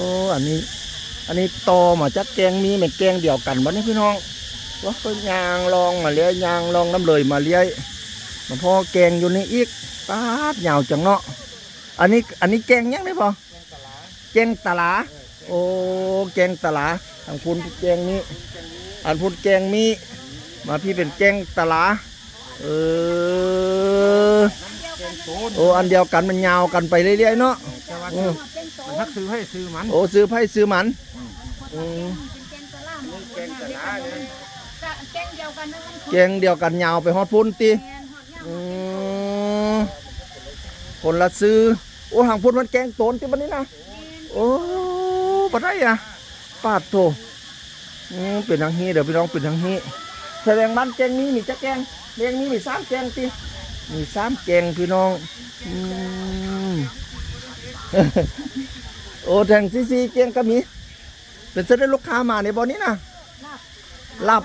โอ้อันนี้โตมาจากแกงมีแม่แกงเดียวกันบ่นี่พี่น้องว่าก็ยางลองมาเลี้ยยางลองน้ำเลยมาเลี้ยมาพอแกงอยู่นี่อีกปาดยาวจังเนาะอันนี้แกงยังได้บ่แกงตะหลาโอ้แกงตะหลาทางพุ่นแกงนี้อันพุ่นแกงมีมาพี่เป็นแกงตะหลาเออโอ้อันเดียวกันมันยาวกันไปเรื่อยๆเนาะมันทักซื้อให้ซื้อมันโอ้ซื้อไผ่ซื้อมันแกงเดียวกันยาวไปฮอดพุ่นตีคนละซื้อโอ้หางพุ่นมันแกงโตนที่บันนี้นะโอ้ปะได้อะปาดโถเป็นทางนี้เดี๋ยวพี่น้องเป็นทางนี้แสดงบ้านแกงนี้มีจักแกงแกงนี้มี3 แกงตีมี3 แกงพี่น้องโอ้แทงซีแกงก็มีเป็นเสด็จลูกค้ามาในบ่อนี้นะหลับ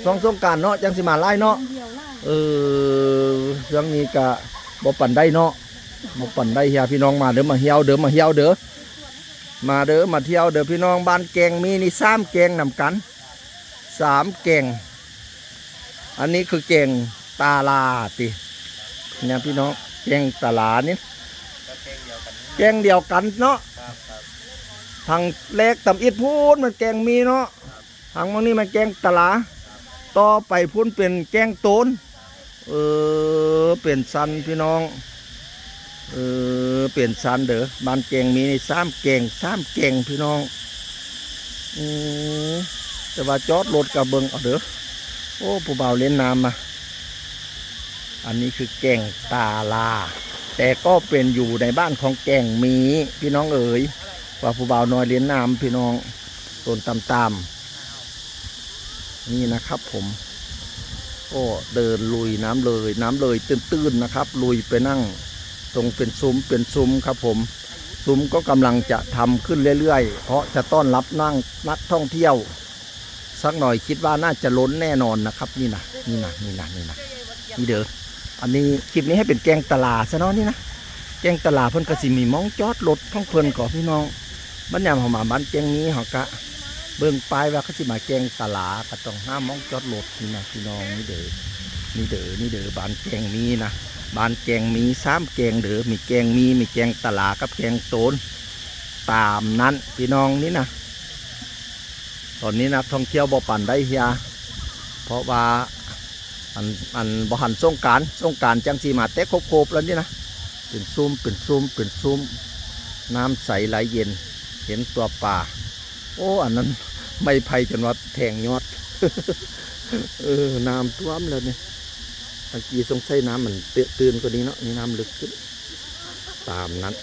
ช่วงสงกรานต์เนาะจังสิมาไล่เนาะช่วงนี้ก็บ่ปั่นได้เนาะบ่ปั่นได้เฮียพี่น้องมาเด้อมาเฮียวเด้อมาเฮียวเด้อมาเด้อมาเที่ยวเด้อพี่น้องบ้านแกงมีนี่3 แกงนำกัน3 แกงอันนี้คือแกงตาลาติเนี่ยพี่น้องแกงตาลานี่แกงเดียวกันเนาะทางเล็กตำอิดพูนมันแกงมีเนาะทางบางนี้มันแกงตาลาต่อไปพูนเป็นแกงโตนเป็นสันพี่น้องเป็นสันเด้อบ้านแกงมีใน3 แกง3 แกงพี่น้องแต่ว่าจอดรถกับเบิงเอาเด้อโอ้ผู้บ่าวเล่นน้ำมาอันนี้คือแกงตาลาแต่ก็เป็นอยู่ในบ้านของแกงมีพี่น้องเอ๋ยว่าผู้บ่าวน้อยเลี้ยงน้ำพี่น้องต้นตามนี่นะครับผมโอ้เดินลุยน้ำเลยตื้นๆนะครับลุยไปนั่งตรงเป็นซุ้มครับผมซุ้มก็กำลังจะทำขึ้นเรื่อยๆเพราะจะต้อนรับนักท่องเที่ยวสักหน่อยคิดว่าน่าจะล้นแน่นอนนะครับนี่นะนี่เด้ออันนี้คลิปนี้ให้เป็นแกงตลาซะเนาะนี่นะแกงตลาเพิ่นก็สิมีมองจอดรถท่องเพิ่นก่อพี่น้องบ้านยามเขามาบ้านแกงนี้เขากะเบิ่งป้ายว่าเขาสิมาแกงตลาก็ต้องห้ามมองจอดรถนี่นะพี่น้องนี่เด้อบ้านแกงมีนะบ้านแกงมี3 แกงเด้อมีแกงมีแกงตลากับแกงโตนตามนั้นพี่น้องนี่นะตอนนี้นักท่องเที่ยวบ่ปั่นได้เฮียเพราะว่าอันบ่หันสงกรานต์จังสีมาเตะโคบแล้วนี่นะเป็นซุ้มน้ำใสไหลเย็นเห็นตัวป่าโอ้อันนั้นไม่ไผ่จนว่าแทงยอด น้ำท่วมเลยเนี่ยตะกี้สงสัยน้ำมันตื่นกว่านี้เนาะนี่น้ำลึกขึ้นตามนั้น